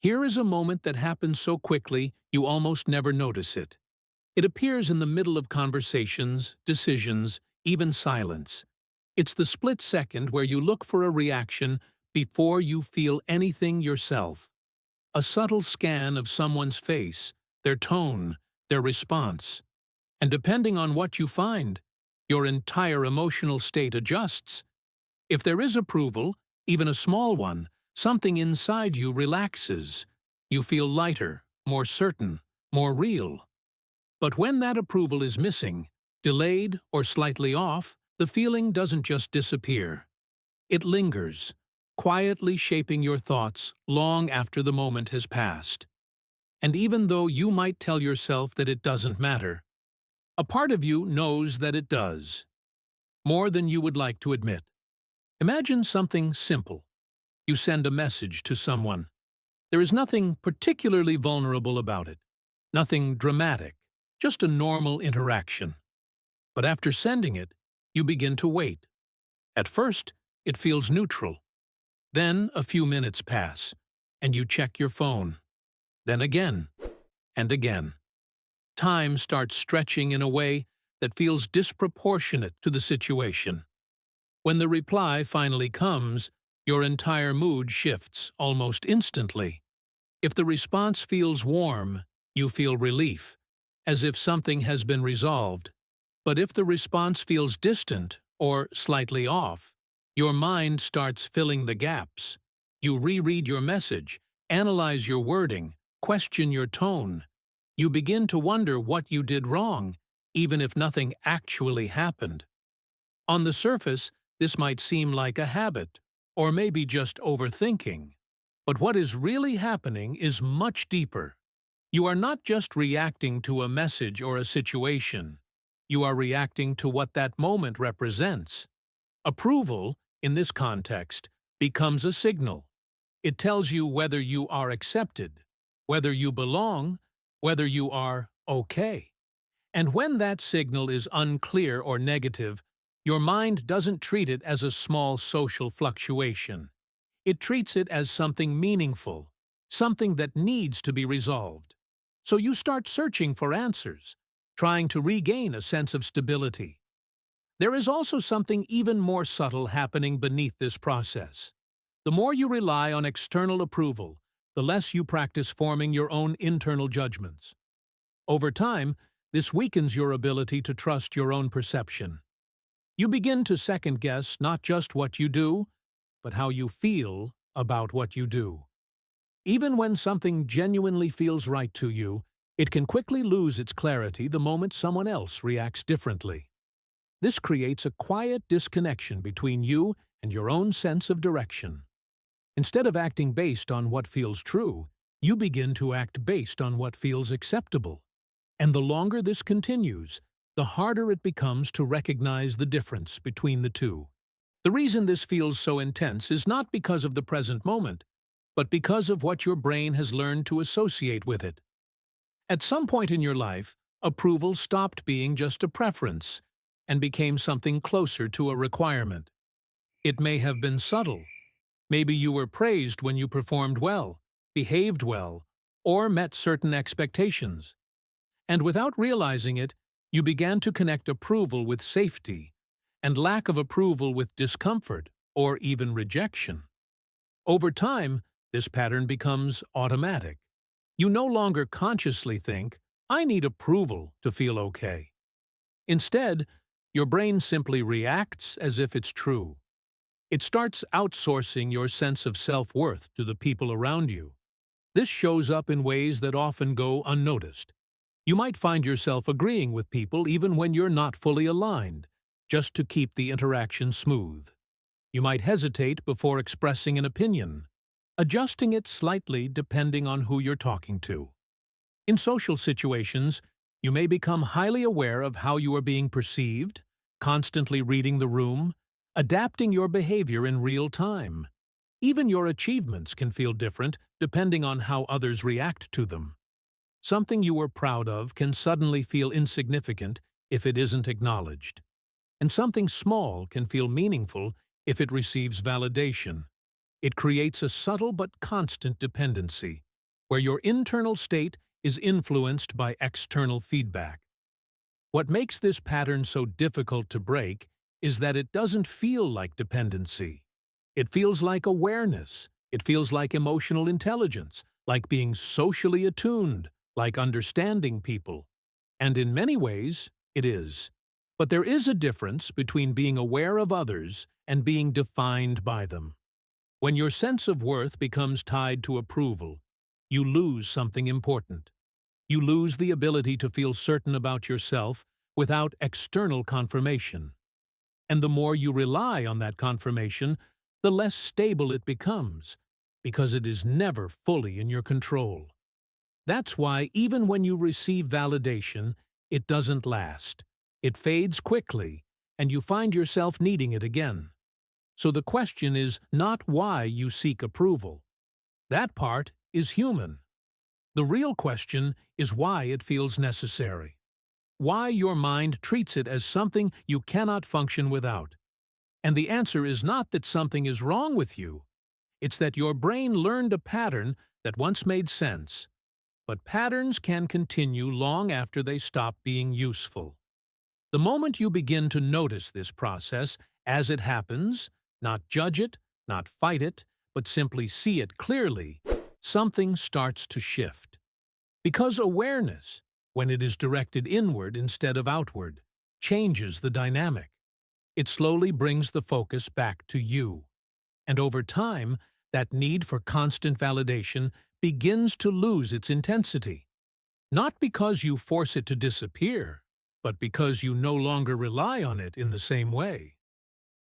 Here is a moment that happens so quickly you almost never notice it. It appears in the middle of conversations, decisions, even silence. It's the split second where you look for a reaction before you feel anything yourself. A subtle scan of someone's face, their tone, their response. And depending on what you find, your entire emotional state adjusts. If there is approval, even a small one, something inside you relaxes. You feel lighter, more certain, more real. But when that approval is missing, delayed or slightly off, the feeling doesn't just disappear. It lingers, quietly shaping your thoughts long after the moment has passed. And even though you might tell yourself that it doesn't matter, a part of you knows that it does. More than you would like to admit. Imagine something simple. You send a message to someone. There is nothing particularly vulnerable about it. Nothing dramatic. Just a normal interaction. But after sending it, you begin to wait. At first, it feels neutral. Then a few minutes pass, and you check your phone. Then again, and again. Time starts stretching in a way that feels disproportionate to the situation. When the reply finally comes, your entire mood shifts almost instantly. If the response feels warm, you feel relief, as if something has been resolved. But if the response feels distant or slightly off, your mind starts filling the gaps. You reread your message, analyze your wording, question your tone. You begin to wonder what you did wrong, even if nothing actually happened. On the surface, this might seem like a habit, or maybe just overthinking. But what is really happening is much deeper. You are not just reacting to a message or a situation. You are reacting to what that moment represents. Approval, in this context, becomes a signal. It tells you whether you are accepted, whether you belong, whether you are okay. And when that signal is unclear or negative, your mind doesn't treat it as a small social fluctuation. It treats it as something meaningful, something that needs to be resolved. So you start searching for answers, trying to regain a sense of stability. There is also something even more subtle happening beneath this process. The more you rely on external approval, the less you practice forming your own internal judgments. Over time, this weakens your ability to trust your own perception. You begin to second-guess not just what you do, but how you feel about what you do. Even when something genuinely feels right to you, it can quickly lose its clarity the moment someone else reacts differently. This creates a quiet disconnection between you and your own sense of direction. Instead of acting based on what feels true, you begin to act based on what feels acceptable. And the longer this continues, the harder it becomes to recognize the difference between the two. The reason this feels so intense is not because of the present moment, but because of what your brain has learned to associate with it. At some point in your life, approval stopped being just a preference and became something closer to a requirement. It may have been subtle. Maybe you were praised when you performed well, behaved well, or met certain expectations. And without realizing it, you began to connect approval with safety and lack of approval with discomfort or even rejection. Over time, this pattern becomes automatic. You no longer consciously think, "I need approval to feel okay." Instead, your brain simply reacts as if it's true. It starts outsourcing your sense of self-worth to the people around you. This shows up in ways that often go unnoticed. You might find yourself agreeing with people even when you're not fully aligned, just to keep the interaction smooth. You might hesitate before expressing an opinion, adjusting it slightly depending on who you're talking to. In social situations, you may become highly aware of how you are being perceived, constantly reading the room, adapting your behavior in real time. Even your achievements can feel different depending on how others react to them. Something you were proud of can suddenly feel insignificant if it isn't acknowledged. And something small can feel meaningful if it receives validation. It creates a subtle but constant dependency. where your internal state is influenced by external feedback. What makes this pattern so difficult to break is that it doesn't feel like dependency. It feels like awareness. It feels like emotional intelligence, like being socially attuned, like understanding people. And in many ways, it is. But there is a difference between being aware of others and being defined by them. When your sense of worth becomes tied to approval, you lose something important. You lose the ability to feel certain about yourself without external confirmation. And the more you rely on that confirmation, the less stable it becomes, because it is never fully in your control. That's why even when you receive validation, it doesn't last. It fades quickly, and you find yourself needing it again. So the question is not why you seek approval. That part is human. The real question is why it feels necessary. Why your mind treats it as something you cannot function without. And the answer is not that something is wrong with you. It's that your brain learned a pattern that once made sense. But patterns can continue long after they stop being useful. The moment you begin to notice this process as it happens, not judge it, not fight it, but simply see it clearly, something starts to shift. Because awareness, when it is directed inward instead of outward, changes the dynamic. It slowly brings the focus back to you. And over time, that need for constant validation begins to lose its intensity. Not because you force it to disappear, but because you no longer rely on it in the same way.